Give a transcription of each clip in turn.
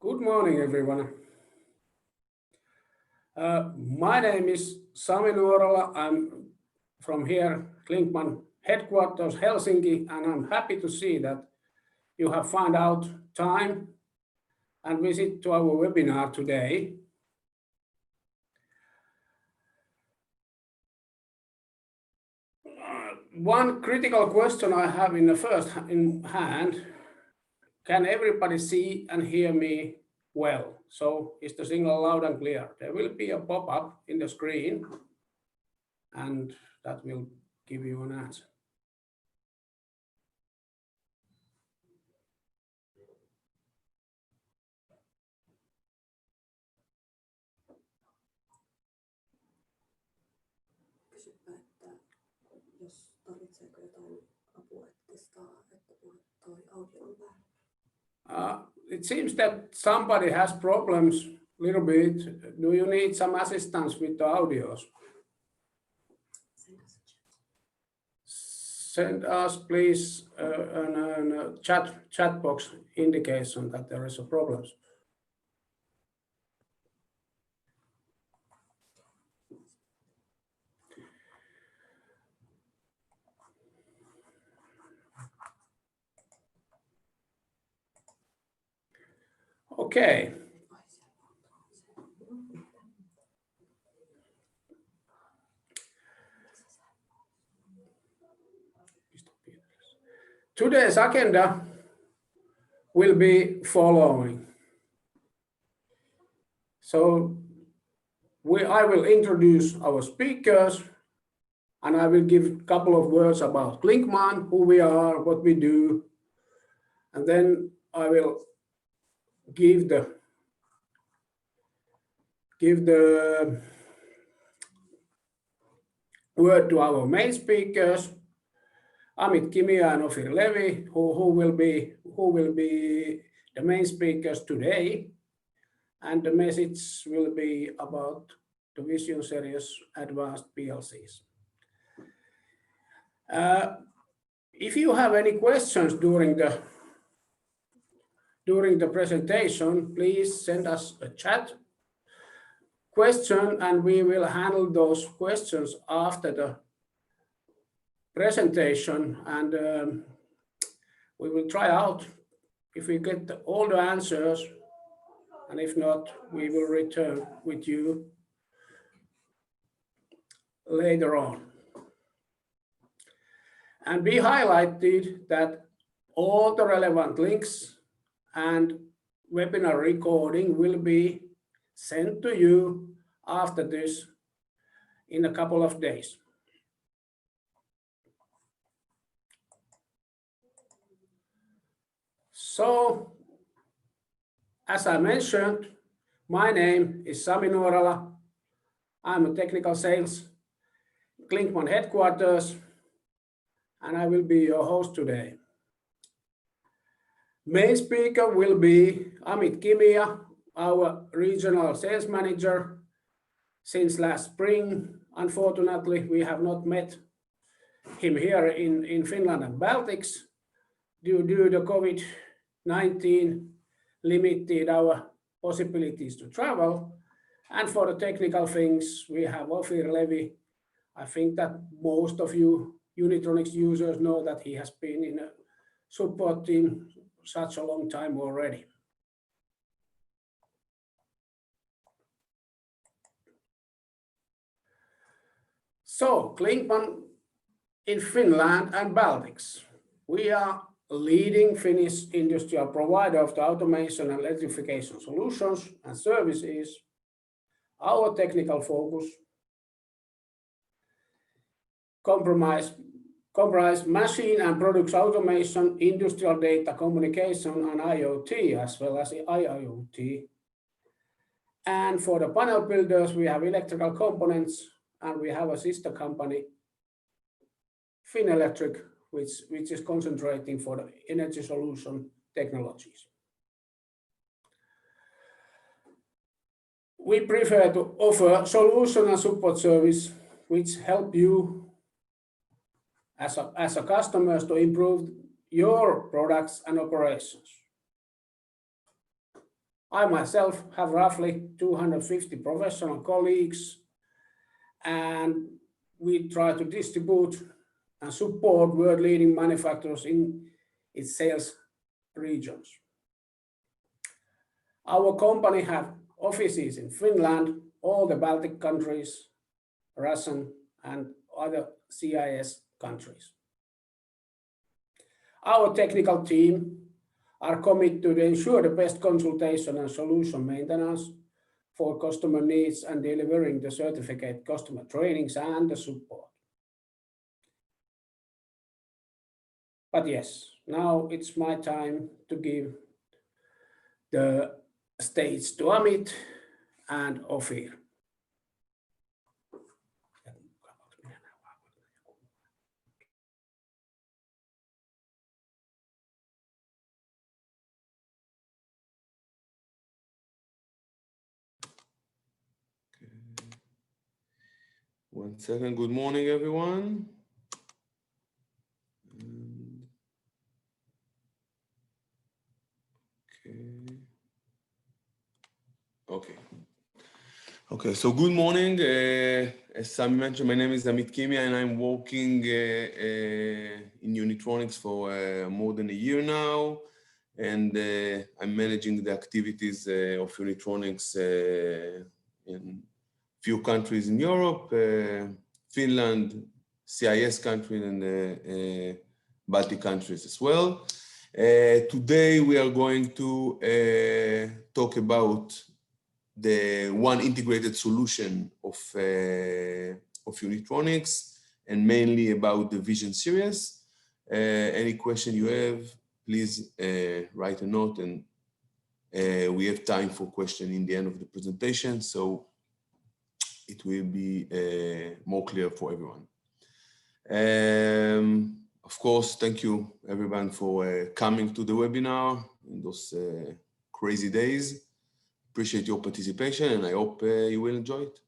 Good morning, everyone. My name is Sami Nuorola. I'm from here, Klinkmann headquarters, Helsinki, and I'm happy to see that you have found out time and visit to our webinar today. One critical question I have in hand, can everybody see and hear me well? So is the signal loud and clear? There will be a pop-up in the screen and that will give you an answer. It seems that somebody has problems a little bit. Do you need some assistance with the audios? Send us, please, a chat box indication that there is a problem. Okay. Today's agenda will be following. So I will introduce our speakers and I will give a couple of words about Klinkmann, who we are, what we do, and then I will give the word to our main speakers, Amit, Kimia, and Ofir Levi, who will be the main speakers today, and the message will be about the Vision series advanced PLCs. If you have any questions during the presentation, please send us a chat question and we will handle those questions after the presentation, and we will try out if we get all the answers, and if not, we will return with you later on. And we highlighted that all the relevant links and webinar recording will be sent to you after this in a couple of days. So, as I mentioned, my name is Sami Nuorola. I'm a technical sales, Klinkmann headquarters, and I will be your host today. Main speaker will be Amit Kimia, our regional sales manager since last spring. Unfortunately, we have not met him here in Finland and Baltics due to COVID-19 limited our possibilities to travel. And for the technical things, we have Ofir Levi. I think that most of you Unitronics users know that he has been in a support team such a long time already. So, Klinkmann in Finland and Baltics. We are a leading Finnish industrial provider of the automation and electrification solutions and services. Our technical focus comprise machine and products automation, industrial data communication, and IoT, as well as IIoT. And for the panel builders, we have electrical components, and we have a sister company, Finelectric, which is concentrating for the energy solution technologies. We prefer to offer solution and support service which help you as a customers to improve your products and operations. I myself have roughly 250 professional colleagues, and we try to distribute and support world-leading manufacturers in its sales regions. Our company has offices in Finland, all the Baltic countries, Russian, and other CIS countries. Our technical team are committed to ensure the best consultation and solution maintenance for customer needs and delivering the certificate customer trainings and the support. But yes, now it's my time to give the stage to Amit and Ofir. One second. Good morning, everyone. Okay. So good morning. As Sam mentioned, my name is Amit Kimia, and I'm working in Unitronics for more than a year now. And I'm managing the activities of Unitronics in few countries in Europe, Finland, CIS countries, and Baltic countries as well. Today we are going to talk about the one integrated solution of Unitronics, and mainly about the Vision series. Any question you have, please write a note, and we have time for question in the end of the presentation, so it will be more clear for everyone. Of course, thank you everyone for coming to the webinar in those crazy days. Appreciate your participation, and I hope you will enjoy it.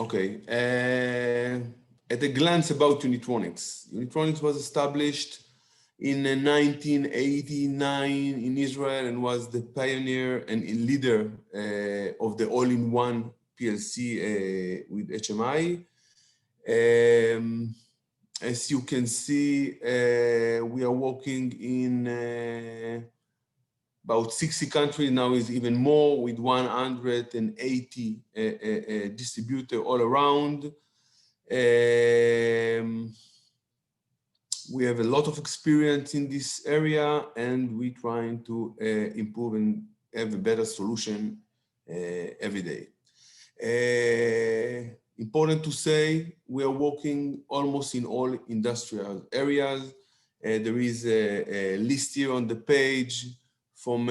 Okay, at a glance about Unitronics. Unitronics was established in 1989 in Israel and was the pioneer and leader of the all-in-one PLC with HMI. As you can see, we are working in about 60 countries, now is even more, with 180 distributors all around. We have a lot of experience in this area, and we're trying to improve and have a better solution every day. Important to say, we are working almost in all industrial areas. There is a list here on the page from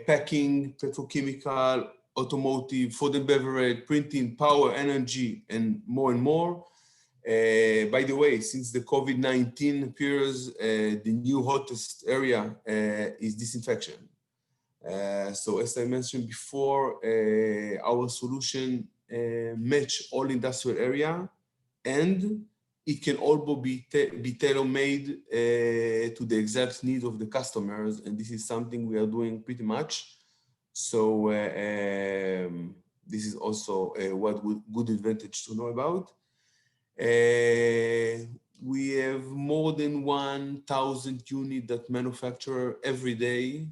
packing, petrochemical, automotive, food and beverage, printing, power, energy, and more. By the way, since the COVID-19 appears, the new hottest area is disinfection. So as I mentioned before, our solution match all industrial area, and it can also be tailor-made to the exact needs of the customers, and this is something we are doing pretty much. So this is also one good advantage to know about. We have more than 1,000 units that manufacture every day,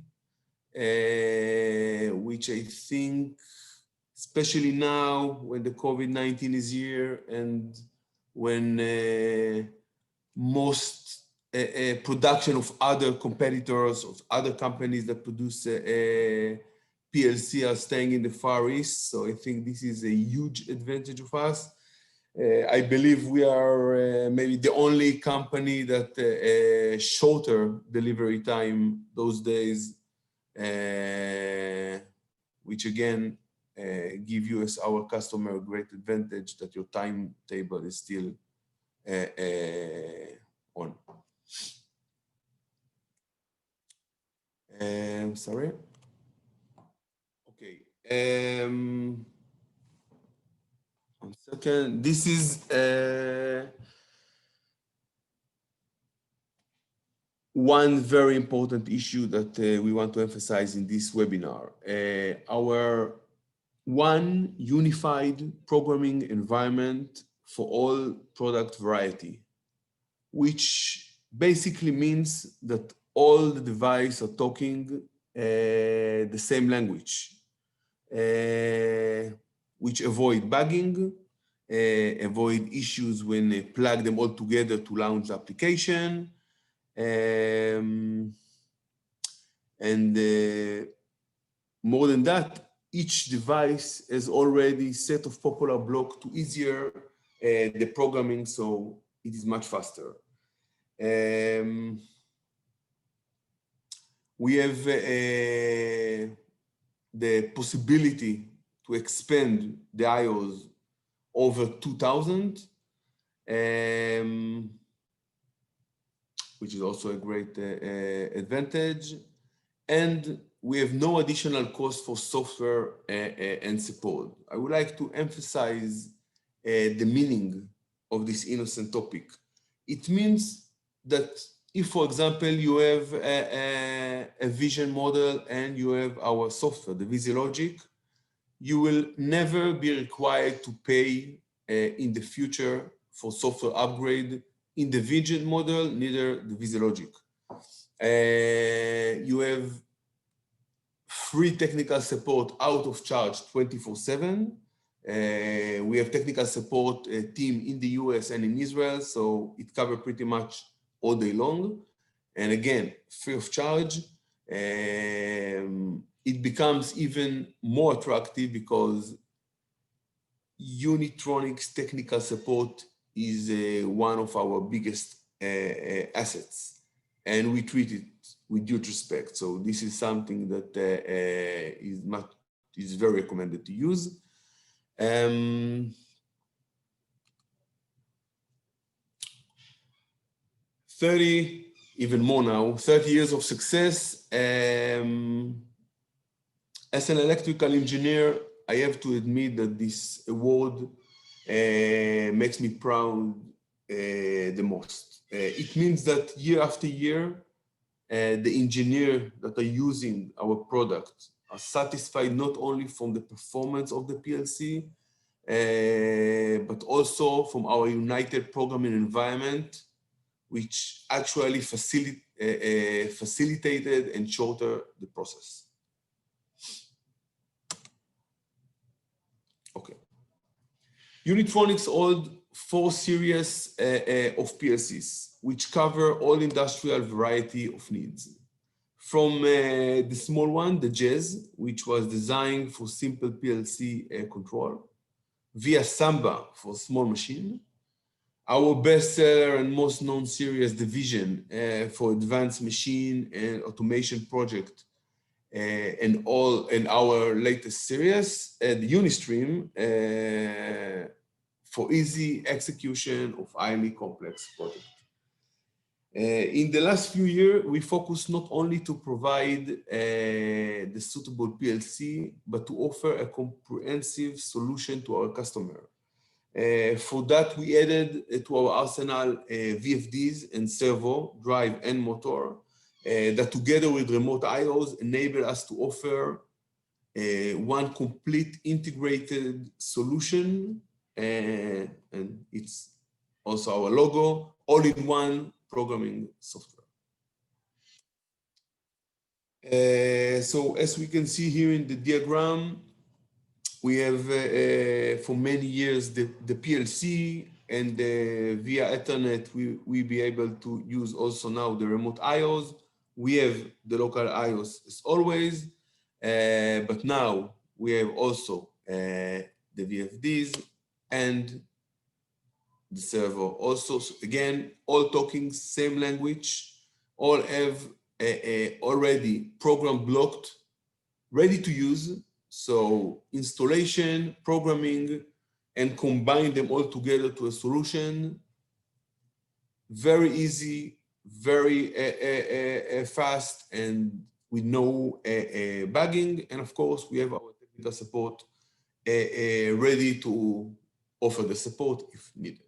which I think, especially now when the COVID-19 is here and when most production of other competitors, of other companies that produce PLC are staying in the Far East. So I think this is a huge advantage of us. I believe we are maybe the only company that shorter delivery time those days, which again, give you as our customer a great advantage that your timetable is still on. Sorry. Okay. One second. This is one very important issue that we want to emphasize in this webinar. Our one unified programming environment for all product variety, which basically means that all the devices are talking the same language, which avoid bugging, avoid issues when they plug them all together to launch the application. More than that, each device has already set of popular blocks to easier the programming, so it is much faster. We have the possibility to expand the IOs over 2,000, which is also a great advantage. And we have no additional cost for software and support. I would like to emphasize the meaning of this innocent topic. It means that if, for example, you have a vision model and you have our software, the VisiLogic, you will never be required to pay in the future for software upgrade in the vision model, neither the VisiLogic. You have free technical support out of charge 24/7. We have technical support team in the US and in Israel, so it covers pretty much all day long. And again, free of charge. It becomes even more attractive because Unitronics technical support is one of our biggest assets, and we treat it with due respect. So this is something that is very recommended to use. 30, even more now, 30 years of success. As an electrical engineer, I have to admit that this award makes me proud the most. It means that year after year, the engineers that are using our product are satisfied not only from the performance of the PLC, but also from our united programming environment, which actually facilitated and shortened the process. Okay. Unitronics holds 4 series of PLCs, which cover all industrial variety of needs. From the small one, the Jazz, which was designed for simple PLC control, via Samba for small machine. Our best seller and most known series, the Vision, for advanced machine and automation project, and our latest series, the Unistream, for easy execution of highly complex projects. In the last few years, we focused not only to provide the suitable PLC, but to offer a comprehensive solution to our customer. For that, we added to our arsenal VFDs and servo, drive, and motor that together with remote IOs enable us to offer one complete integrated solution, and it's also our logo, all-in-one programming software. So as we can see here in the diagram, we have for many years the PLC, and via Ethernet we be able to use also now the remote IOs. We have the local IOs as always, but now we have also the VFDs and the servo. Also, again, all talking same language, all have already program blocked, ready to use. So installation, programming, and combine them all together to a solution. Very easy, very fast, and with no bugging. And of course, we have our technical support ready to offer the support if needed.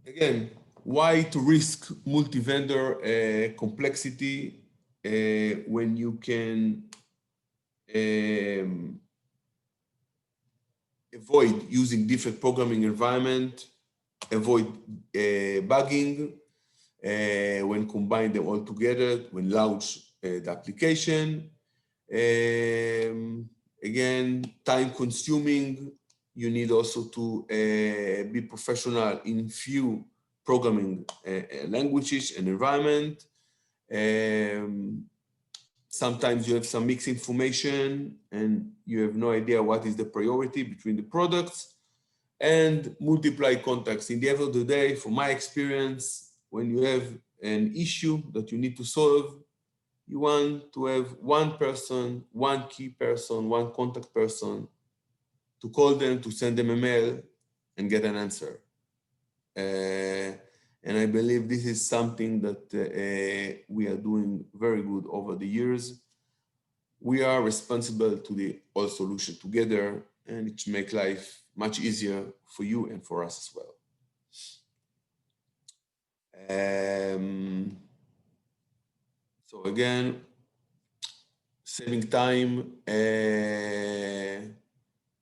Again, why to risk multi-vendor complexity when you can avoid using different programming environment, avoid bugging when combine them all together, when launch the application. Again, time consuming. You need also to be professional in few programming languages and environment. Sometimes you have some mixed information and you have no idea what is the priority between the products, and multiply contacts. In the end of the day, from my experience, when you have an issue that you need to solve, you want to have one person, one key person, one contact person to call them, to send them a mail and get an answer. And I believe this is something that we are doing very good over the years. We are responsible to the whole solution together, and it makes life much easier for you and for us as well. So again, saving time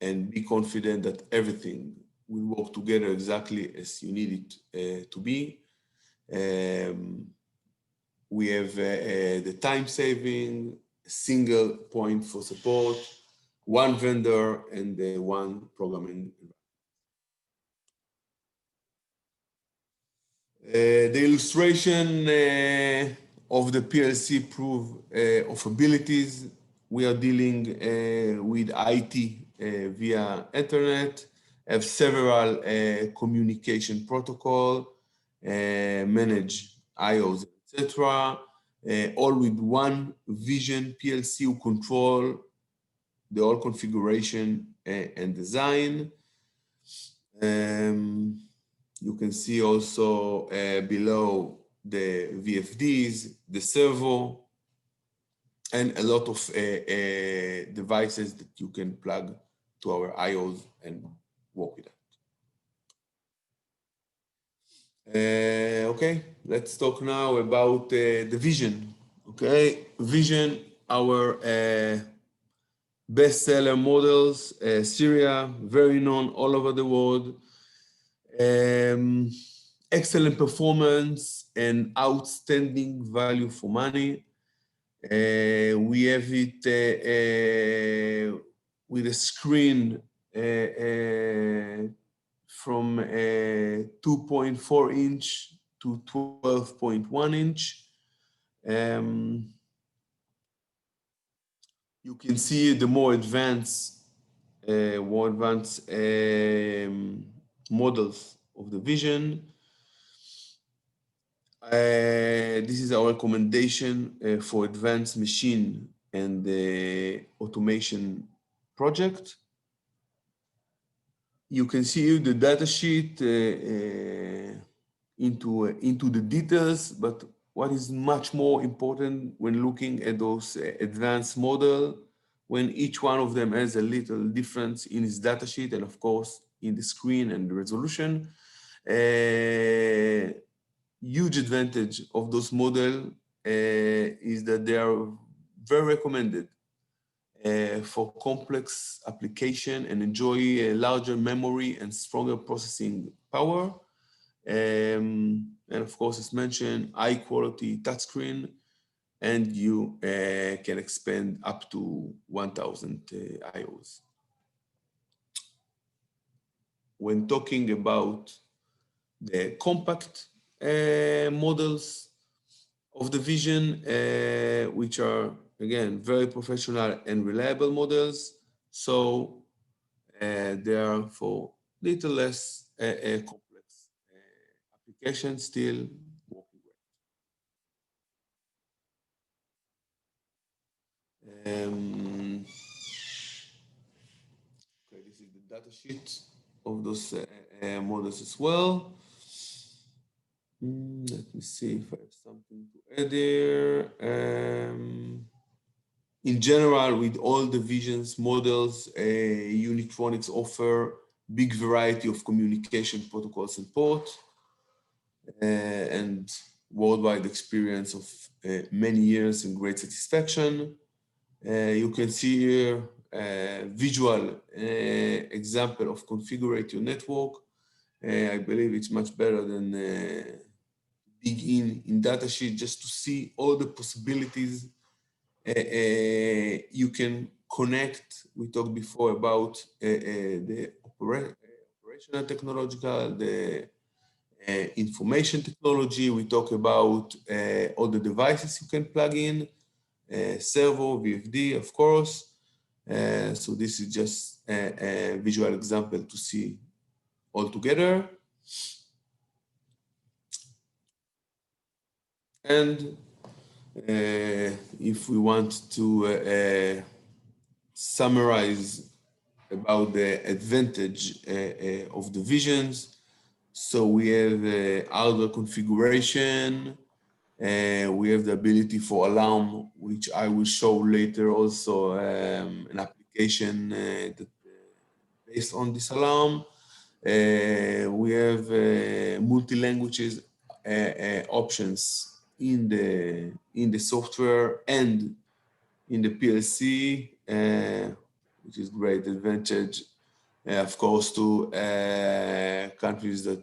and be confident that everything will work together exactly as you need it to be. We have the time saving, a single point for support, one vendor, and one programming environment. The illustration of the PLC proof of abilities. We are dealing with IT via internet, have several communication protocol, manage IOs, etc. All with one vision PLC who control the whole configuration and design. You can see also below the VFDs, the servo, and a lot of devices that you can plug to our IOs and work with that. Okay, let's talk now about the Vision. Okay, Vision, our bestseller models, Syria, very known all over the world. Excellent performance and outstanding value for money. We have it with a screen from 2.4 inch to 12.1 inch. You can see the more advanced models of the Vision. This is our recommendation for advanced machine and automation project. You can see the data sheet into the details, but what is much more important when looking at those advanced model, when each one of them has a little difference in its data sheet and of course in the screen and the resolution. Huge advantage of those models is that they are very recommended for complex application and enjoy a larger memory and stronger processing power. And of course, as mentioned, high quality touchscreen, and you can expand up to 1,000 IOs. When talking about the compact models of the Vision, which are, again, very professional and reliable models. So they are for little less complex applications, still working well. Okay, this is the data sheet of those models as well. Let me see if I have something to add there. In general, with all the Visions models, Unitronics offer big variety of communication protocols and ports, and worldwide experience of many years and great satisfaction. You can see here a visual example of configure your network. I believe it's much better than dig in datasheet just to see all the possibilities. You can connect. We talked before about the operational technological, the information technology. We talk about all the devices you can plug in, servo, VFD, of course. So this is just a visual example to see all together. And if we want to summarize about the advantage of the visions, so we have hardware configuration, we have the ability for alarm, which I will show later also, an application that based on this alarm. We have multi-languages options in the software and in the PLC, which is great advantage, of course, to countries that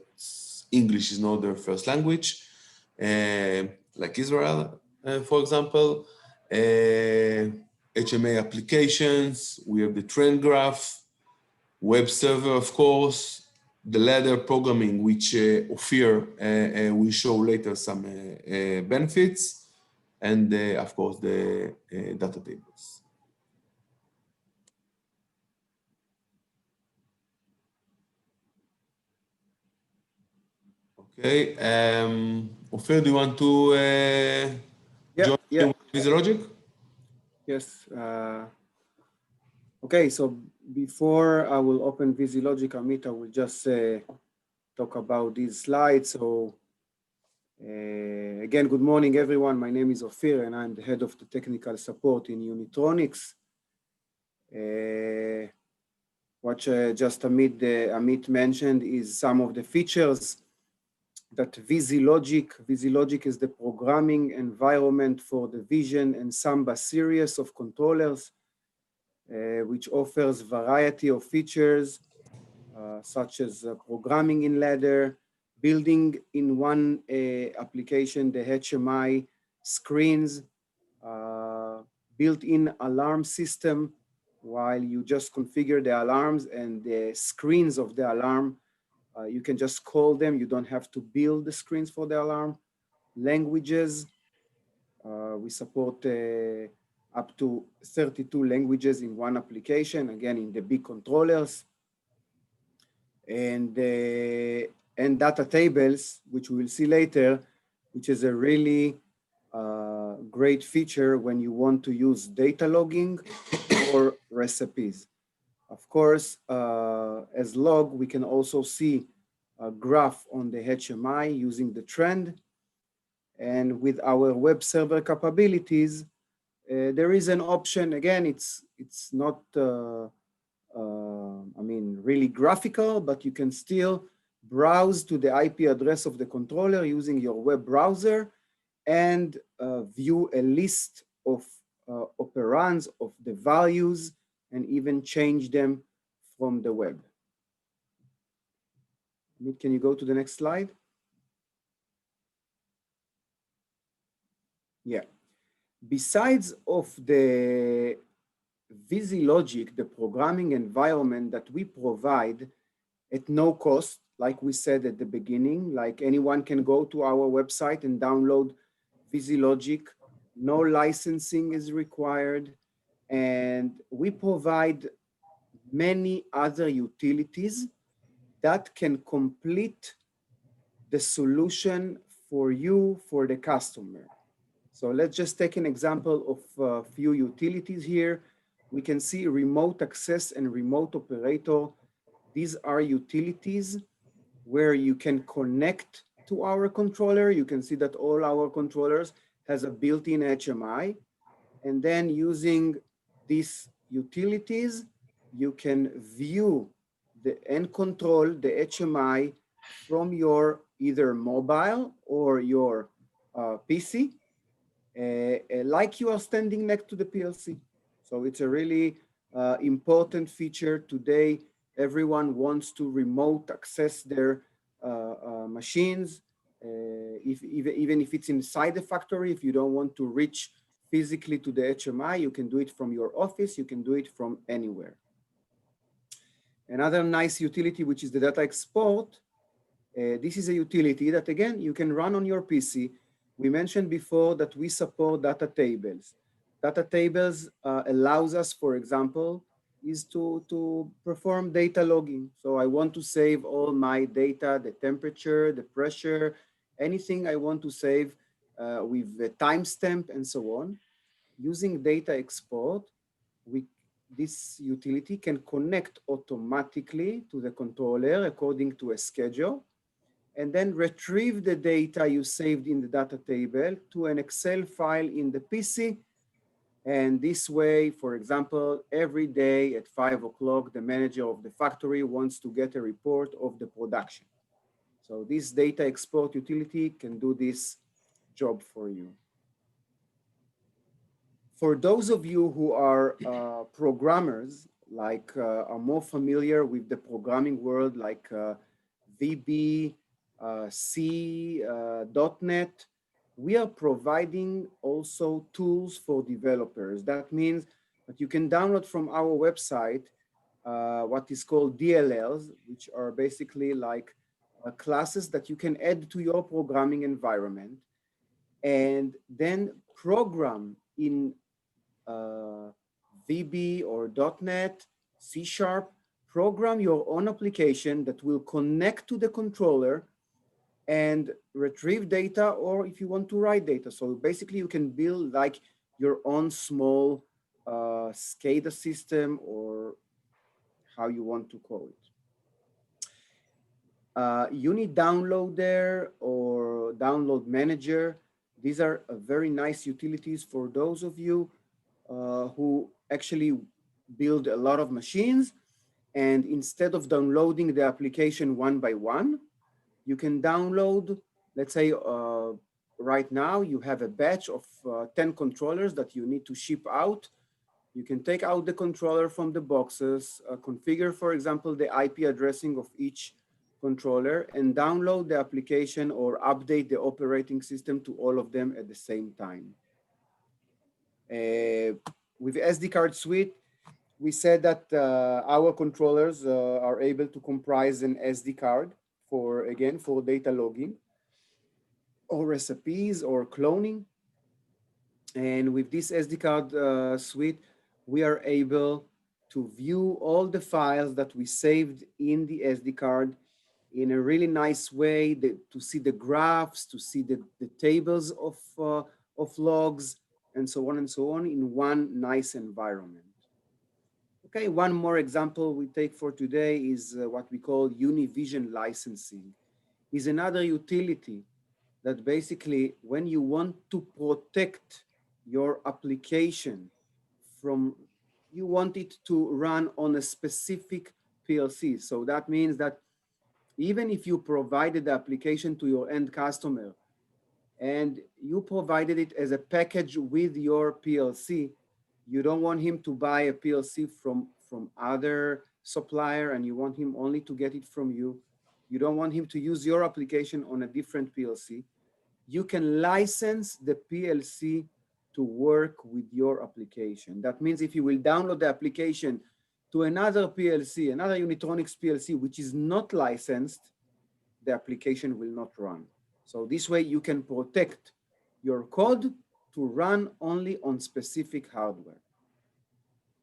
English is not their first language, like Israel, for example. HMA applications, we have the trend graph, web server, of course, the ladder programming, which Ofir will show later some benefits, and of course the data tables. Okay, Ofir, do you want to join VisiLogic? Yes. Okay, so before I will open VisiLogic, Amit, I will just talk about these slides. So again, good morning, everyone. My name is Ofir, and I'm the head of the technical support in Unitronics. What just Amit mentioned is some of the features that VisiLogic is the programming environment for the Vision and Samba series of controllers, which offers variety of features, such as programming in ladder, building in one application, the HMI screens, built-in alarm system, while you just configure the alarms and the screens of the alarm, you can just call them. You don't have to build the screens for the alarm. Languages, we support up to 32 languages in one application, again, in the big controllers. And data tables, which we will see later, which is a really great feature when you want to use data logging or recipes. Of course, as log, we can also see a graph on the HMI using the trend. And with our web server capabilities, there is an option. Again, it's not, I mean, really graphical, but you can still browse to the IP address of the controller using your web browser and view a list of operands of the values and even change them from the web. Can you go to the next slide? Yeah. Besides of the VisiLogic, the programming environment that we provide at no cost, like we said at the beginning, like anyone can go to our website and download VisiLogic. No licensing is required. And we provide many other utilities that can complete the solution for you, for the customer. So let's just take an example of a few utilities here. We can see remote access and remote operator. These are utilities where you can connect to our controller. You can see that all our controllers has a built-in HMI. And then using these utilities, you can view and control the HMI from your either mobile or your PC, like you are standing next to the PLC. So it's a really important feature today. Everyone wants to remote access their machines, even if it's inside the factory. If you don't want to reach physically to the HMI, you can do it from your office, you can do it from anywhere. Another nice utility, which is the data export. This is a utility that, again, you can run on your PC. We mentioned before that we support data tables. Data tables allows us, for example, is to perform data logging. So I want to save all my data, the temperature, the pressure, anything I want to save with a timestamp and so on. Using data export, this utility can connect automatically to the controller according to a schedule, and then retrieve the data you saved in the data table to an Excel file in the PC. And this way, for example, every day at 5 o'clock, the manager of the factory wants to get a report of the production. So this data export utility can do this job for you. For those of you who are programmers, like are more familiar with the programming world, like VB, C, .NET, we are providing also tools for developers. That means that you can download from our website what is called DLLs, which are basically like classes that you can add to your programming environment, and then program in VB or .NET, C#, program your own application that will connect to the controller and retrieve data, or if you want to write data. So basically you can build like your own small SCADA system, or how you want to call it. Unit Downloader or Download Manager. These are very nice utilities for those of you who actually build a lot of machines, and instead of downloading the application one by one, you can download, let's say right now you have a batch of 10 controllers that you need to ship out. You can take out the controller from the boxes, configure, for example, the IP addressing of each controller, and download the application or update the operating system to all of them at the same time. With SD card suite, we said that our controllers are able to comprise an SD card for, again, for data logging or recipes or cloning. And with this SD card suite, we are able to view all the files that we saved in the SD card in a really nice way, to see the graphs, to see the tables of logs, and so on in one nice environment. Okay, one more example we take for today is what we call Univision licensing. Is another utility that basically, when you want to protect your application from, you want it to run on a specific PLC. So that means that even if you provided the application to your end customer and you provided it as a package with your PLC, you don't want him to buy a PLC from other supplier, and you want him only to get it from you. You don't want him to use your application on a different PLC. You can license the PLC to work with your application. That means if you will download the application to another PLC, another Unitronics PLC, which is not licensed, the application will not run. So this way you can protect your code to run only on specific hardware.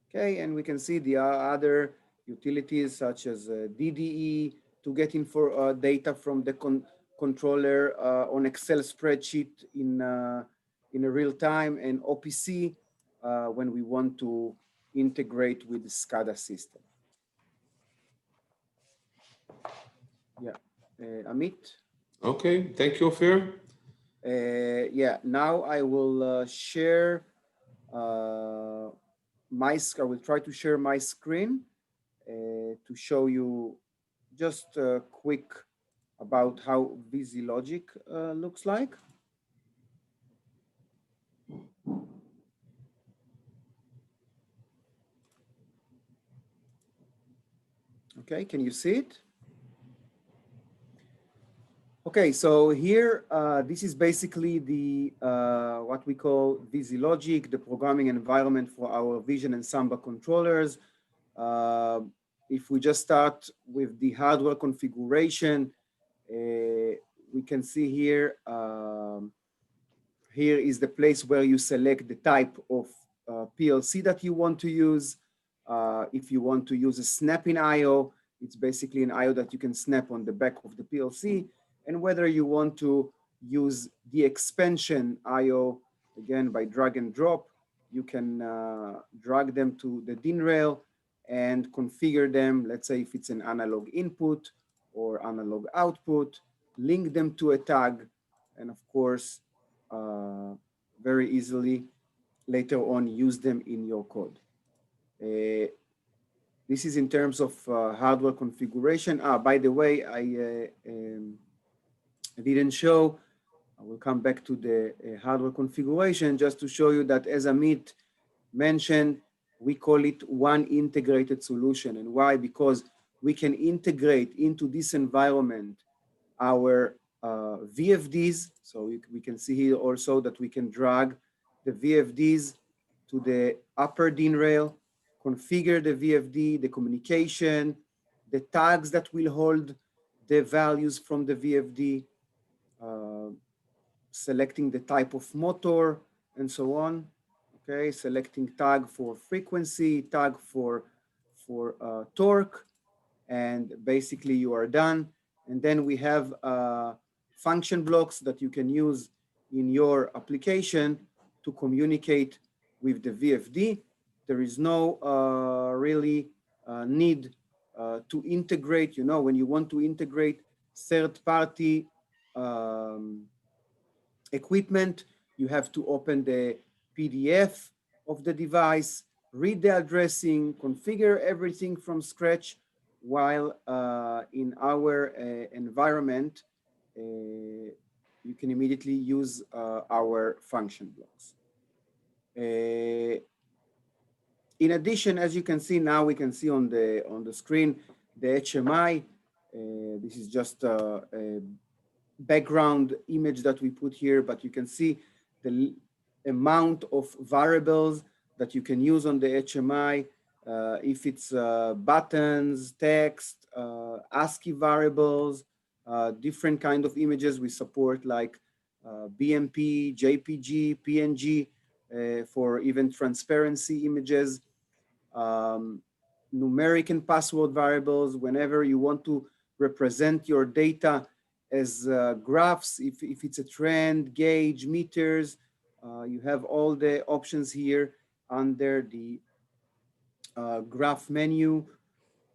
Okay, and we can see the other utilities such as DDE to get info data from the controller on Excel spreadsheet in a real time, and OPC when we want to integrate with the SCADA system. Yeah, Amit. Okay, thank you, Ofir. Yeah, now I will share I will try to share my screen show you just quick about how VisiLogic looks like. Okay, can you see it? Okay, so here, this is basically the what we call VisiLogic, the programming environment for our Vision and Samba controllers. If we just start with the hardware configuration, we can see here, here is the place where you select the type of PLC that you want to use. If you want to use a snap-in I/O, it's basically an I/O that you can snap on the back of the PLC. And whether you want to use the expansion I/O, again, by drag and drop, you can drag them to the DIN rail and configure them. Let's say if it's an analog input or analog output, link them to a tag, and of course, very easily later on use them in your code. This is in terms of hardware configuration. By the way, I didn't show, I will come back to the hardware configuration just to show you that, as Amit mentioned, we call it one integrated solution. And why? Because we can integrate into this environment our VFDs. So we can see here also that we can drag the VFDs to the upper DIN rail, configure the VFD, the communication, the tags that will hold the values from the VFD, selecting the type of motor and so on. Okay, selecting tag for frequency, tag for torque, and basically you are done. And then we have function blocks that you can use in your application to communicate with the VFD. There is no really need to integrate, when you want to integrate third-party equipment, you have to open the PDF of the device, read the addressing, configure everything from scratch, while in our environment, you can immediately use our function blocks. In addition, as you can see now, we can see on the screen the HMI. This is just a background image that we put here, but you can see the amount of variables that you can use on the HMI. If it's buttons, text, ASCII variables, different kind of images we support, like BMP, JPG, PNG, for even transparency images, numeric and password variables. Whenever you want to represent your data as graphs, if it's a trend, gauge, meters, you have all the options here under the graph menu,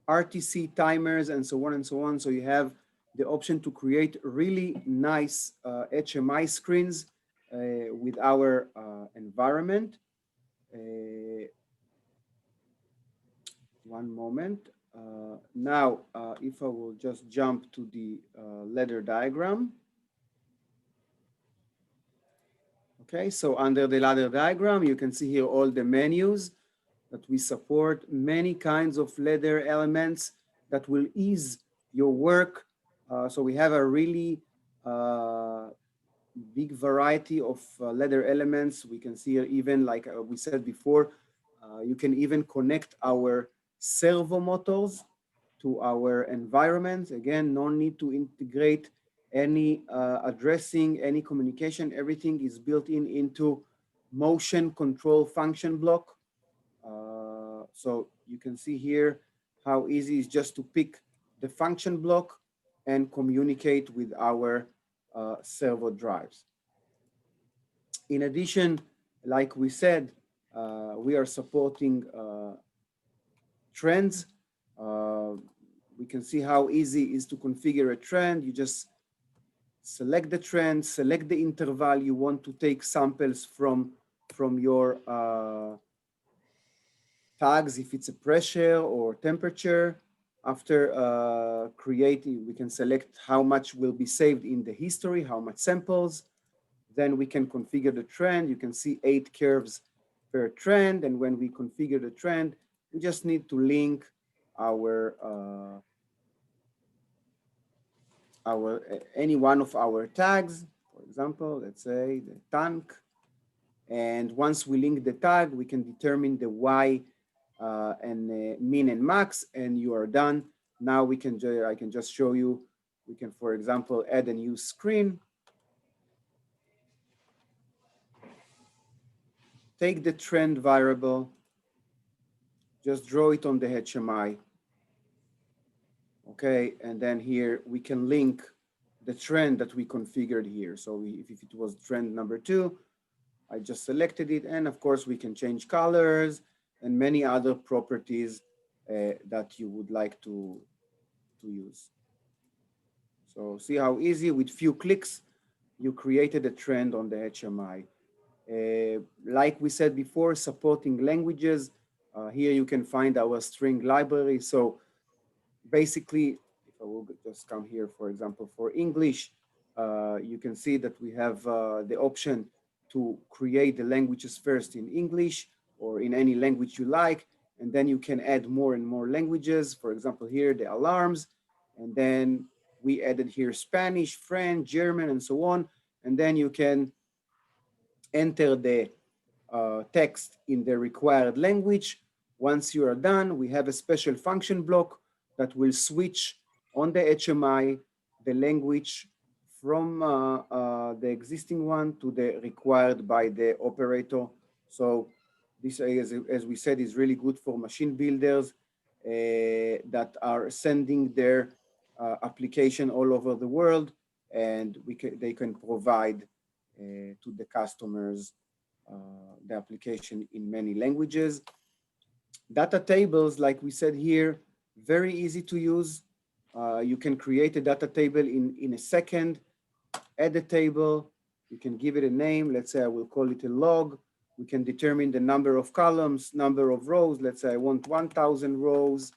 RTC timers, and so on and so on. So you have the option to create really nice HMI screens with our environment. One moment. Now, if I will just jump to the ladder diagram. Okay, so under the ladder diagram, you can see here all the menus that we support, many kinds of ladder elements that will ease your work. So we have a really big variety of ladder elements. We can see here, even like we said before, you can even connect our servo motors to our environment. Again, no need to integrate any addressing, any communication. Everything is built into motion control function block. So you can see here how easy it's just to pick the function block and communicate with our servo drives. In addition, like we said, we are supporting trends. We can see how easy it is to configure a trend. You just select the trend, select the interval you want to take samples from your tags, if it's a pressure or temperature. After creating, we can select how much will be saved in the history, how much samples. Then we can configure the trend. You can see 8 curves per trend. And when we configure the trend, we just need to link our any one of our tags. For example, let's say the tank. And once we link the tag, we can determine the Y and min and max, and you are done. Now we can, I can just show you, we can, for example, add a new screen. Take the trend variable, just draw it on the HMI. Okay, and then here we can link the trend that we configured here. So if it was trend number 2, I just selected it, and of course we can change colors and many other properties that you would like to use. So see how easy, with few clicks, you created a trend on the HMI. Like we said before, supporting languages. Here you can find our string library. So basically, if I will just come here, for example, for English, you can see that we have the option to create the languages first in English or in any language you like, and then you can add more and more languages. For example, here, the alarms, and then we added here Spanish, French, German, and so on. And then you can enter the text in the required language. Once you are done, we have a special function block that will switch on the HMI the language from the existing one to the required by the operator. So this, as we said, is really good for machine builders that are sending their application all over the world, and they can provide to the customers the application in many languages. Data tables, like we said here, very easy to use. You can create a data table in a second, add a table, you can give it a name. Let's say I will call it a log. We can determine the number of columns, number of rows. Let's say I want 1,000 rows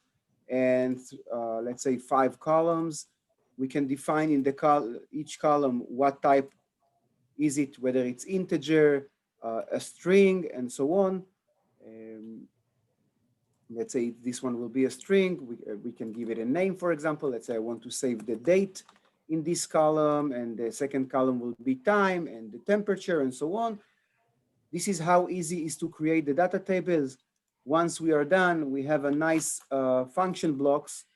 and let's say 5 columns. We can define in each column what type is it, whether it's integer, a string, and so on. Let's say this one will be a string. We can give it a name, for example. Let's say I want to save the date in this column, and the second column will be time and the temperature and so on. This is how easy it is to create the data tables. Once we are done, we have a nice function blocks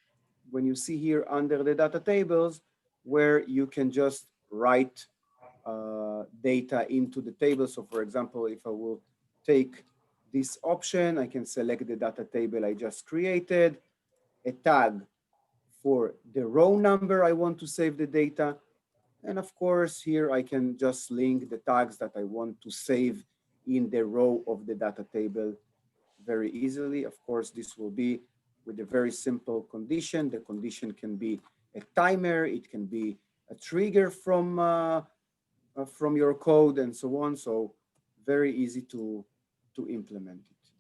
when you see here under the data tables, where you can just write data into the table. So for example, if I will take this option, I can select the data table I just created, a tag for the row number I want to save the data. And of course, here I can just link the tags that I want to save in the row of the data table very easily. Of course, this will be with a very simple condition. The condition can be a timer, it can be a trigger from your code and so on. So very easy to implement it.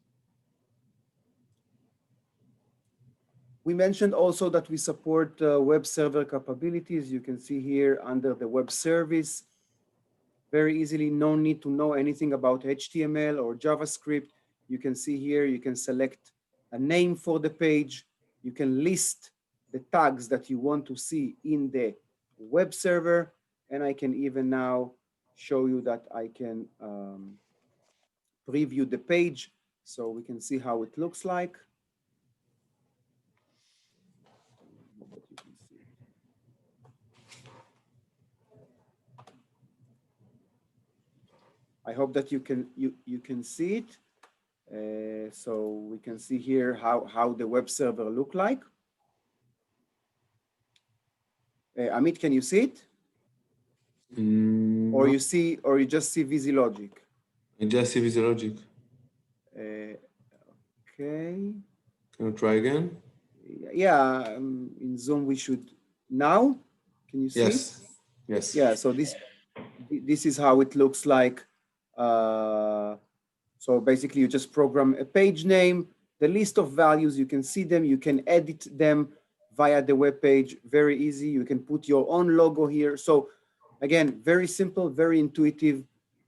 We mentioned also that we support web server capabilities. You can see here under the web service, very easily, no need to know anything about HTML or JavaScript. You can see here, you can select a name for the page. You can list the tags that you want to see in the web server. And I can even now show you that I can preview the page so we can see how it looks like. I hope that you can see it. So we can see here how the web server look like. Amit, can you see it? Or No. you just see VisiLogic? I just see VisiLogic. Okay. Can you try again? Yeah, in Zoom we should now. Can you see? Yes. Yes. Yeah. So this is how it looks like. So basically, you just program a page name, the list of values. You can see them. You can edit them via the web page. Very easy. You can put your own logo here. So again, very simple, very intuitive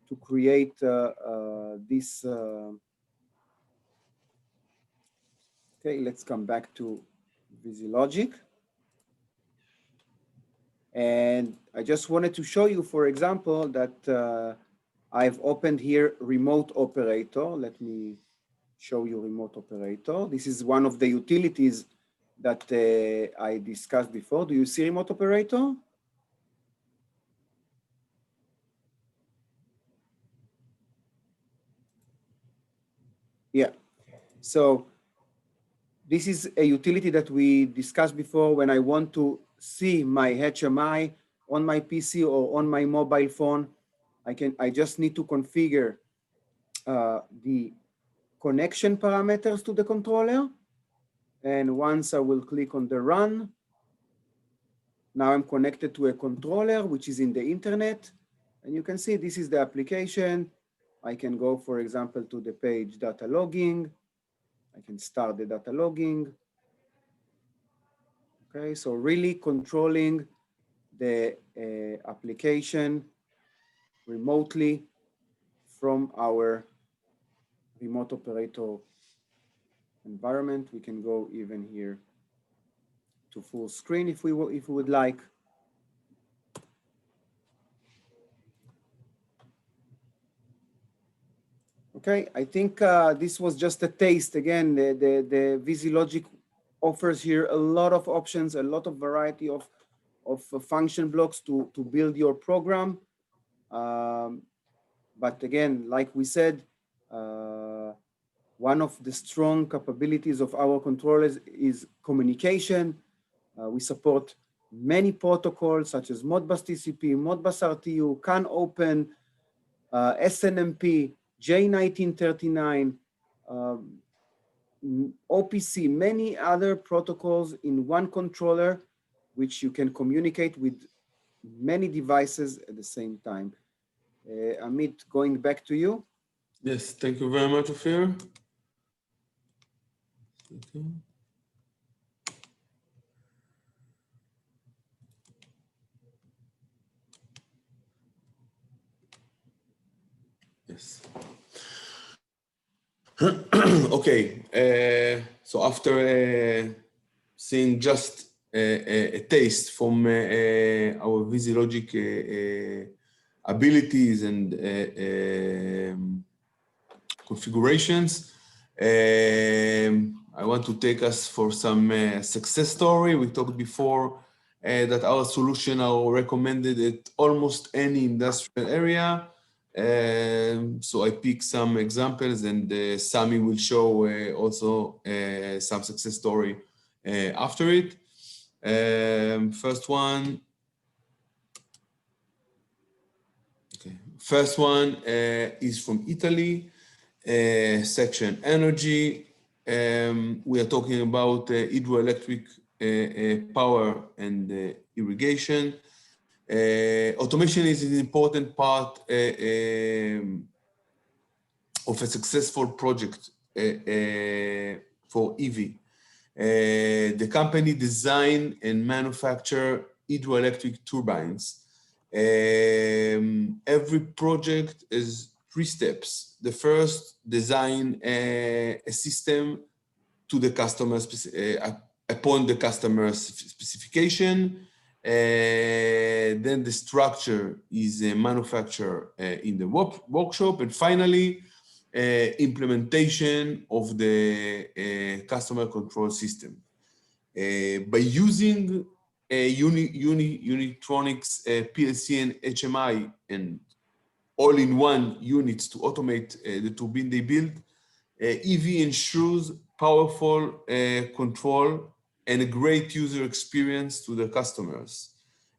to create this. Okay, let's come back to VisiLogic. And I just wanted to show you, for example, that I've opened here remote operator. Let me show you remote operator. This is one of the utilities that I discussed before. Do you see remote operator? Yeah. So this is a utility that we discussed before when I want to see my HMI on my PC or on my mobile phone. I just need to configure the connection parameters to the controller. And once I will click on the run, now I'm connected to a controller, which is in the internet. And you can see this is the application. I can go, for example, to the page data logging. I can start the data logging. Okay, so really controlling the application remotely from our remote operator environment. We can go even here to full screen if we would like. Okay, I think this was just a taste. Again, the VisiLogic offers here a lot of options, a lot of variety of function blocks to build your program. But again, like we said, one of the strong capabilities of our controllers is communication. We support many protocols such as Modbus TCP, Modbus RTU, CAN Open, SNMP, J1939, OPC, many other protocols in one controller, which you can communicate with many devices at the same time. Amit, going back to you. Yes, thank you very much, Ofir. Okay. Yes. Okay, so after seeing just a taste from our VisiLogic abilities and configurations, I want to take us for some success story. We talked before that our solution are recommended at almost any industrial area. So I pick some examples, and Sami will show also some success story after it. First one. Okay. First one is from Italy, section energy. We are talking about hydroelectric power and irrigation. Automation is an important part of a successful project for EV. The company design and manufacture hydroelectric turbines. Every project is 3 steps. The first, design a system to the customer upon the customer's specification. Then the structure is manufactured in the workshop, and finally, implementation of the customer control system. By using Unitronics PLC and HMI and all-in-one units to automate the turbine they build, EV ensures powerful control and a great user experience to the customers.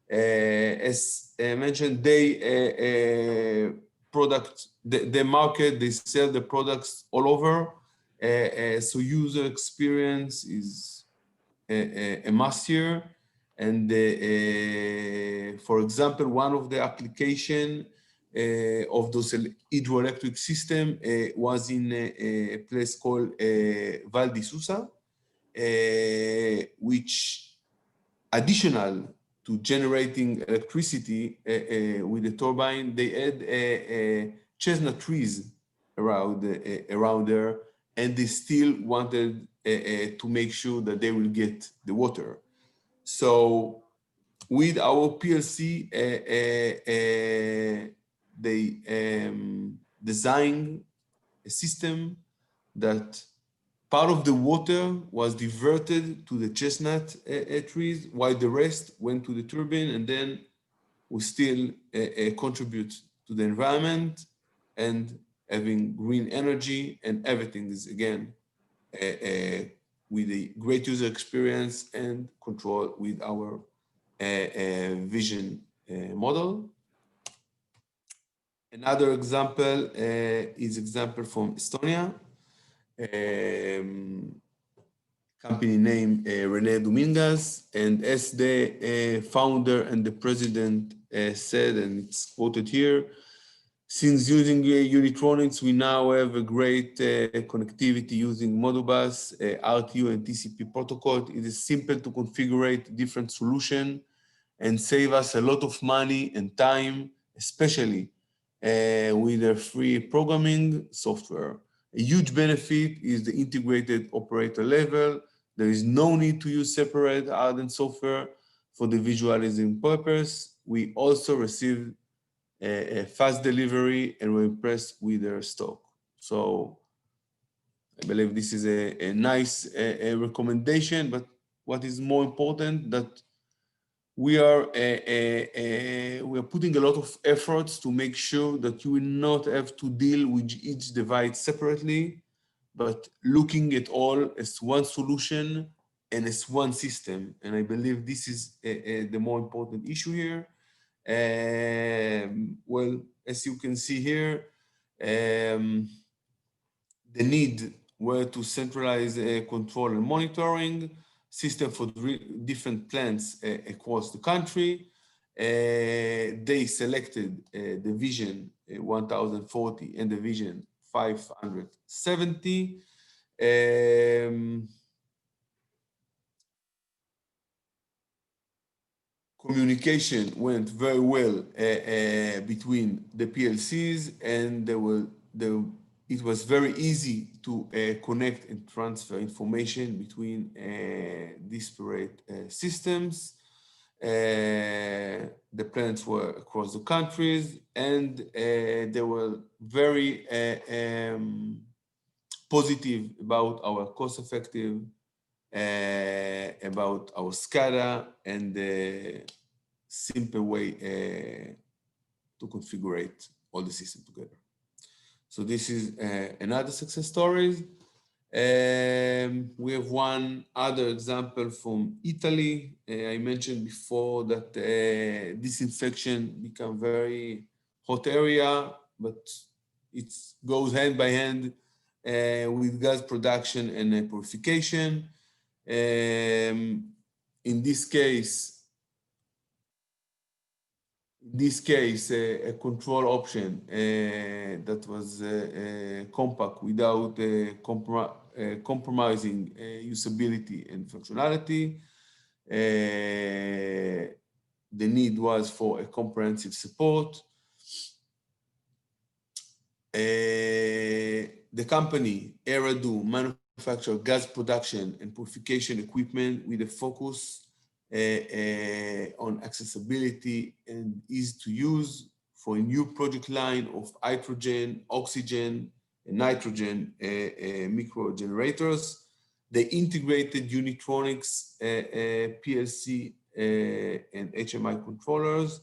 As mentioned, they market, they sell the products all over. So user experience is a must here. And for example, one of the application of those hydroelectric system was in a place called Val di Susa, which additional to generating electricity with the turbine, they add chestnut trees around there, and they still wanted to make sure that they will get the water. So with our PLC, they designed a system that part of the water was diverted to the chestnut trees, while the rest went to the turbine, and then we still contribute to the environment and having green energy, and everything is again with a great user experience and control with our vision model. Another example is example from Estonia. Company name Rene Dominguez, and as the founder and the president said, and it's quoted here, since using Unitronics, we now have a great connectivity using Modbus, RTU, and TCP protocol. It is simple to configure different solution and save us a lot of money and time, especially with the free programming software. A huge benefit is the integrated operator level. There is no need to use separate hardware and software for the visualizing purpose. We also received a fast delivery and we're impressed with their stock. So I believe this is a nice recommendation, but what is more important that we are putting a lot of efforts to make sure that you will not have to deal with each device separately, but looking at all as one solution and as one system. And I believe this is the more important issue here. Well, as you can see here, the need were to centralize control and monitoring system for different plants across the country. They selected the Vision 1040 and the Vision 570. Communication went very well between the PLCs, and it was very easy to connect and transfer information between disparate systems. The plants were across the countries, and they were very positive about our cost-effective, about our SCADA, and the simple way to configure all the system together. So this is another success story. We have one other example from Italy. I mentioned before that disinfection become very hot area, but it goes hand by hand with gas production and purification. In this case, a control option that was compact without compromising usability and functionality. The need was for a comprehensive support. The company, Eradu, manufacture gas production and purification equipment with a focus on accessibility and ease to use for a new product line of hydrogen, oxygen, and nitrogen micro generators. They integrated Unitronics PLC and HMI controllers.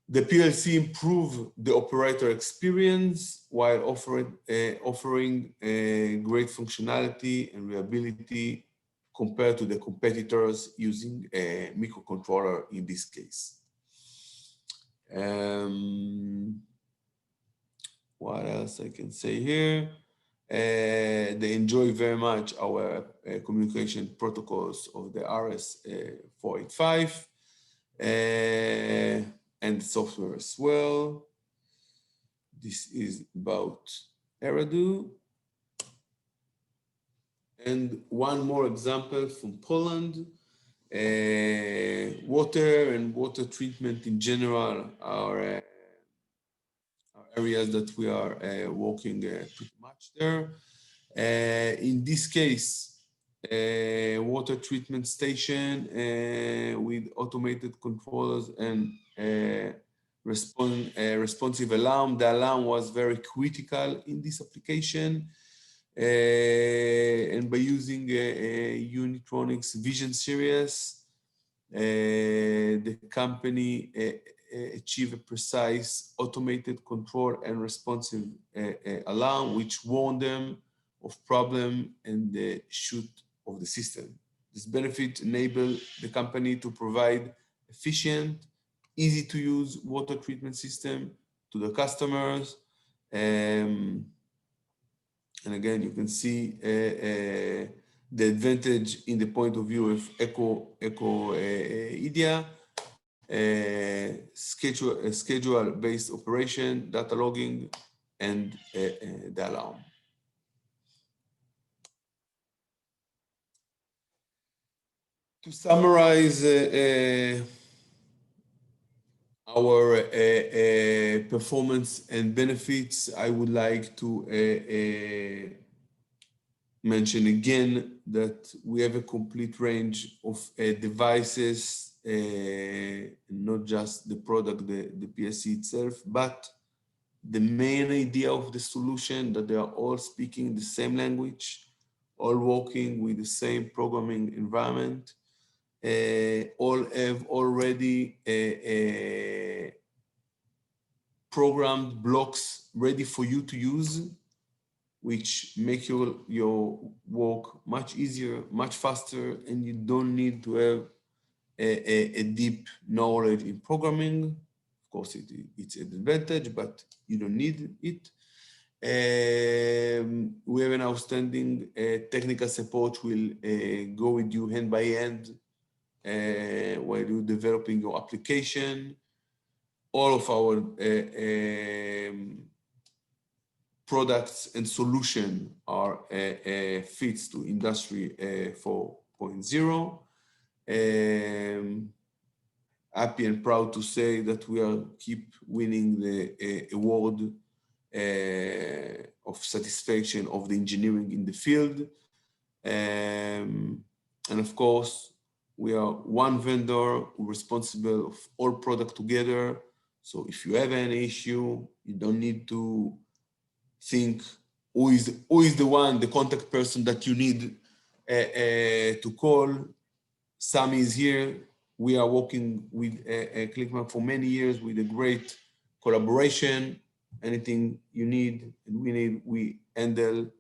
The PLC improved the operator experience while offering great functionality and reliability compared to the competitors using a microcontroller in this case. What else I can say here? They enjoy very much our communication protocols of the RS-485 and software as well. This is about Eradu. And one more example from Poland. Water and water treatment in general are areas that we are working pretty much there. In this case, water treatment station with automated controllers and responsive alarm. The alarm was very critical in this application. And by using Unitronics Vision series, the company achieved a precise automated control and responsive alarm, which warned them of problem and the shoot of the system. This benefit enabled the company to provide efficient, easy to use water treatment system to the customers. And again, you can see the advantage in the point of view of EDIA, schedule-based operation, data logging, and the alarm. To summarize our performance and benefits, I would like to mention again that we have a complete range of devices, not just the product, the PSC itself, but the main idea of the solution, that they are all speaking the same language, all working with the same programming environment, all have already programmed blocks ready for you to use, which make your work much easier, much faster, and you don't need to have a deep knowledge in programming. Of course, it's an advantage, but you don't need it. We have an outstanding technical support. Will go with you hand by hand while you're developing your application. All of our products and solution are fits to Industry 4.0. Happy and proud to say that we are keep winning the award of satisfaction of the engineering in the field. And of course, we are one vendor responsible of all product together. So if you have any issue, you don't need to think who is the contact person that you need to call. Sami is here. We are working with Klinkmann for many years with a great collaboration. Anything you need and we need, we handle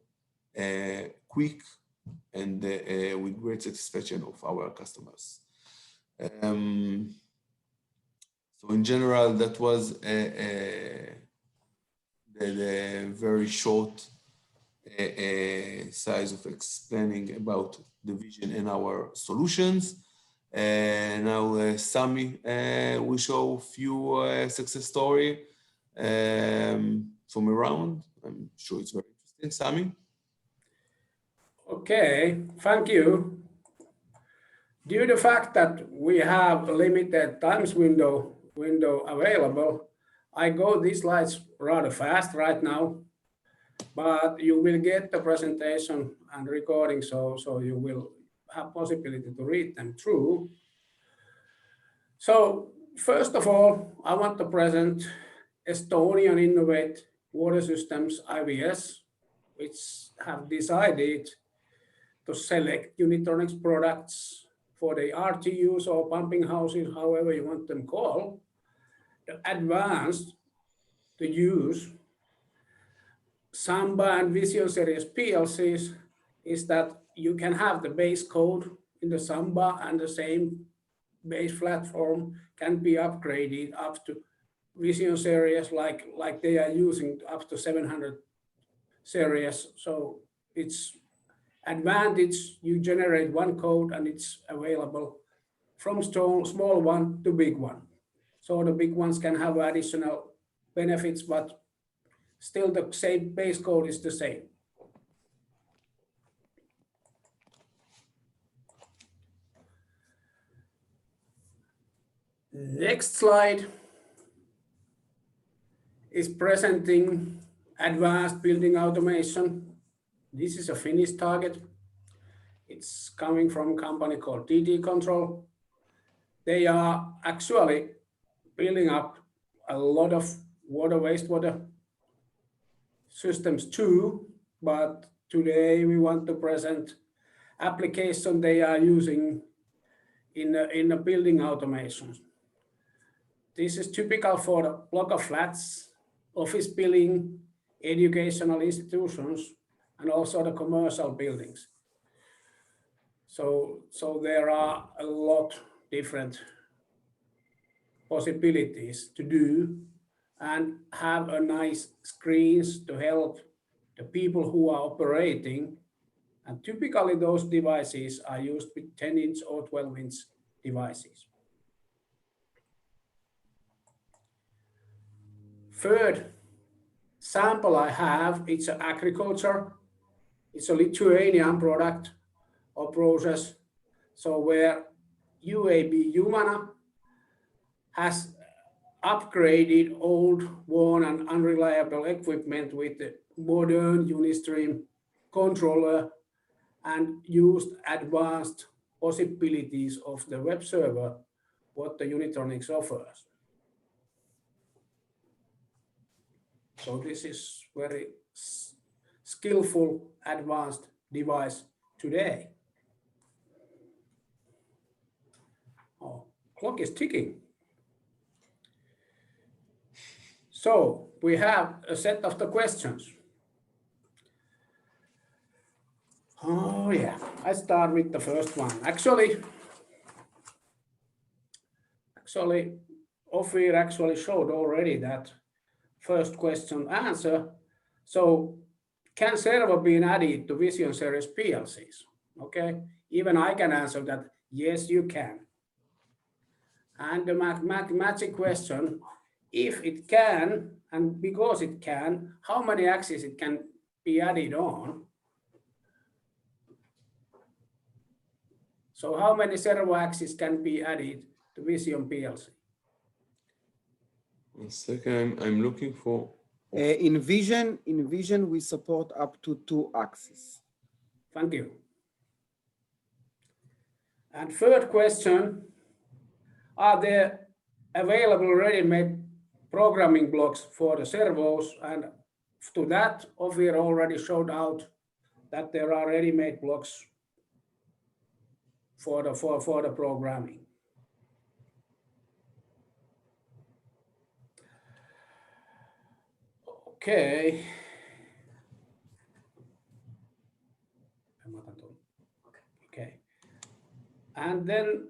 quick and with great satisfaction of our customers. So in general, that was the very short size of explaining about the vision and our solutions. And now Sami will show a few success story from around. I'm sure it's very interesting. Sami? Okay, thank you. Due to the fact that we have a limited times window available, I go these slides rather fast right now, but you will get the presentation and recording, so you will have possibility to read them through. So first of all, I want to present Estonian Innovate Water Systems IVS, which have decided to select Unitronics products for the RTUs or pumping houses, however you want them called, the advanced to use Samba and Vision series PLCs is that you can have the base code in the Samba and the same base platform can be upgraded up to Vision series like they are using up to 700 series. So it's advantage, you generate one code and it's available from small one to big one. So the big ones can have additional benefits, but still the same base code is the same. Next slide is presenting advanced building automation. This is a Finnish target. It's coming from a company called DD Control. They are actually building up a lot of water, wastewater systems too, but today we want to present application they are using in the building automation. This is typical for the block of flats, office building, educational institutions, and also the commercial buildings. So there are a lot different possibilities to do and have a nice screens to help the people who are operating. And typically those devices are used with 10-inch or 12-inch devices. Third sample I have, it's agriculture. It's a Lithuanian product or process. So where UAB Humana has upgraded old, worn and unreliable equipment with the modern Unistream controller and used advanced possibilities of the web server, what the Unitronics offers. So this is very skillful, advanced device today. Oh, clock is ticking. So we have a set of the questions. Oh yeah, I start with the first one. Actually, Ofir actually showed already that first question answer. So can servo be added to Vision Series PLCs? Okay, even I can answer that, yes, you can. And the magic question, if it can, and because it can, how many axes it can be added on? So how many servo axes can be added to Vision PLC? 1 second, I'm looking for. In Vision, we support up to 2 axes. Thank you. And third question, are there available ready-made programming blocks for the servos? And to that, Ofir already showed out that there are ready-made blocks for the programming. Okay. Okay. And then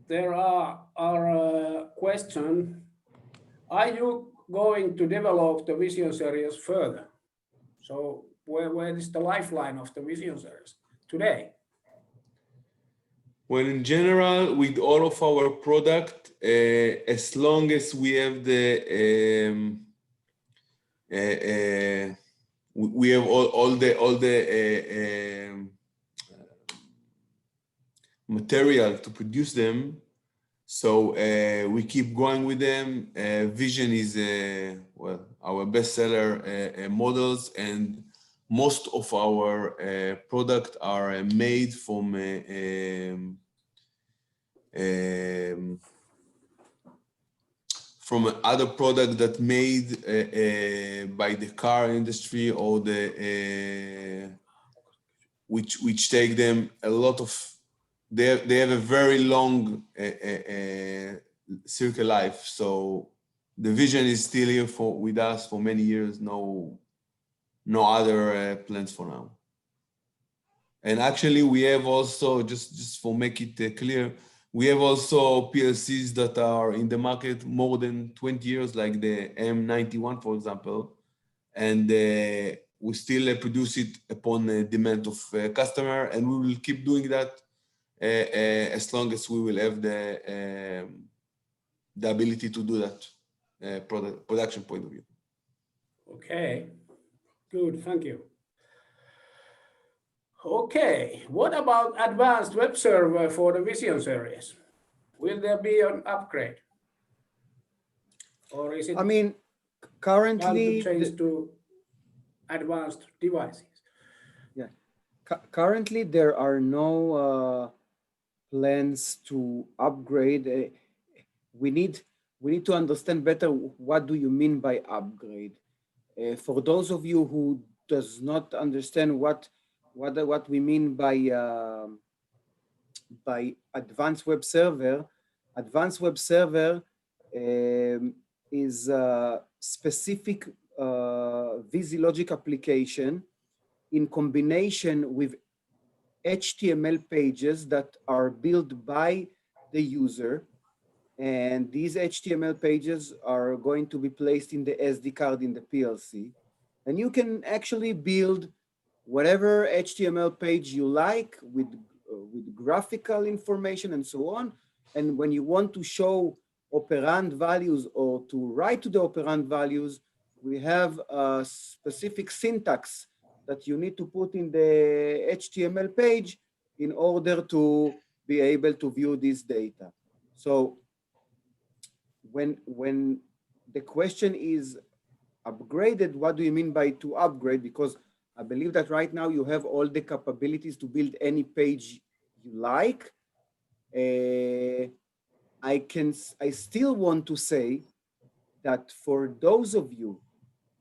there are a question, are you going to develop the Vision Series further? So where is the lifeline of the Vision Series today? Well, in general, with all of our product, as long as we have the we have all the material to produce them, so we keep going with them. Vision is well, our bestseller models, and most of our products are made from other product that made by the car industry or the which take them a lot of, they have a very long circle life. So the Vision is still here with us for many years. No other plans for now. And actually, we have also, just for make it clear, we have also PLCs that are in the market more than 20 years, like the M91, for example, and we still produce it upon the demand of customer, and we will keep doing that as long as we will have the ability to do that production point of view. Okay, good, thank you. Okay, what about advanced web server for the Vision Series? Will there be an upgrade? Or is it I mean, time currently, to change to advanced devices? yeah, currently there are no plans to upgrade. We need to understand better what do you mean by upgrade. For those of you who does not understand what we mean by advanced web server is a specific VisiLogic application in combination with HTML pages that are built by the user. And these HTML pages are going to be placed in the SD card in the PLC. And you can actually build whatever HTML page you like with graphical information and so on. And when you want to show operand values or to write to the operand values, we have a specific syntax that you need to put in the HTML page in order to be able to view this data. So when the question is upgraded, what do you mean by to upgrade? Because I believe that right now you have all the capabilities to build any page you like. I still want to say that for those of you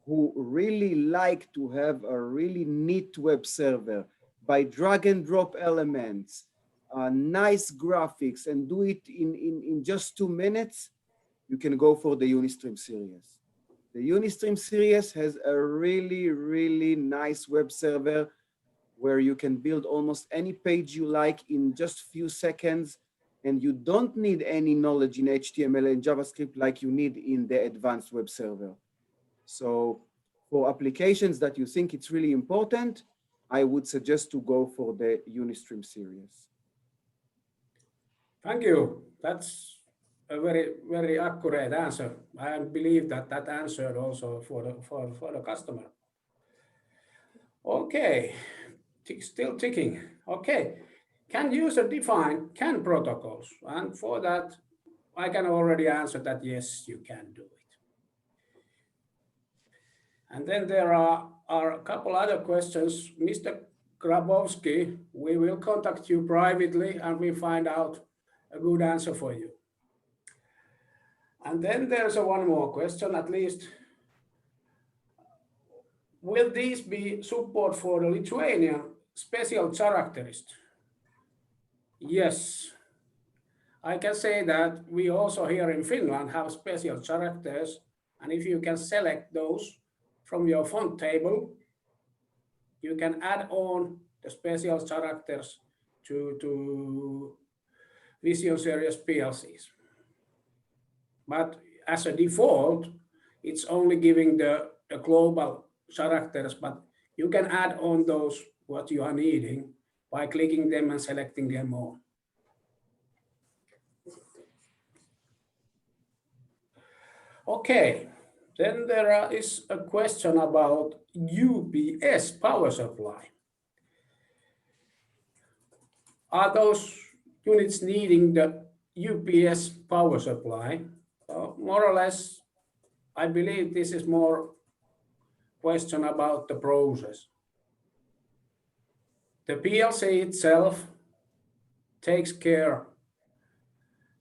who really like to have a really neat web server by drag and drop elements, nice graphics, and do it in just 2 minutes, you can go for the Unistream series. The Unistream series has a really, really nice web server where you can build almost any page you like in just few seconds, and you don't need any knowledge in HTML and JavaScript like you need in the advanced web server. So for applications that you think it's really important, I would suggest to go for the Unistream series. Thank you. That's a very, very accurate answer. I believe that that answered also for the customer. Okay, still ticking. Okay, can user define CAN protocols? And for that, I can already answer that yes, you can do it. And then there are a couple other questions. Mr. Grabowski, we will contact you privately and we find out a good answer for you. And then there's one more question, at least. Will these be support for the Lithuanian special characters? Yes. I can say that we also here in Finland have special characters, and if you can select those from your font table, you can add on the special characters to Vision series PLCs. But as a default, it's only giving the global characters, but you can add on those what you are needing by clicking them and selecting them all. Okay, then there is a question about UPS power supply. Are those units needing the UPS power supply? More or less, I believe this is more question about the process. The PLC itself takes care.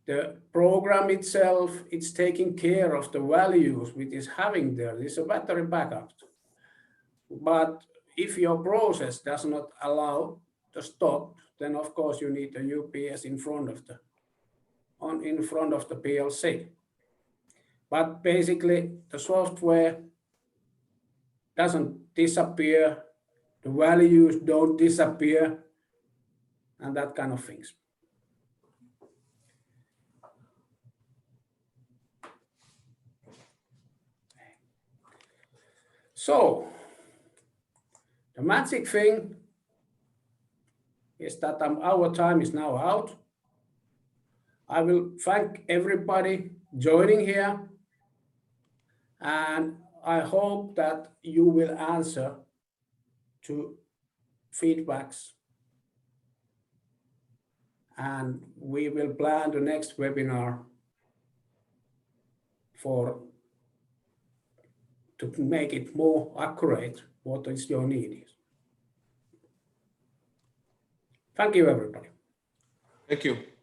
The program itself, it's taking care of the values which is having there. This is a battery backup. But if your process does not allow the stop, then of course you need a UPS in front of the PLC. But basically the software doesn't disappear, the values don't disappear, and that kind of things. So the magic thing is that our time is now out. I will thank everybody joining here, and I hope that you will answer to feedbacks and we will plan the next webinar to make it more accurate what is your need. Thank you, everybody. Thank you.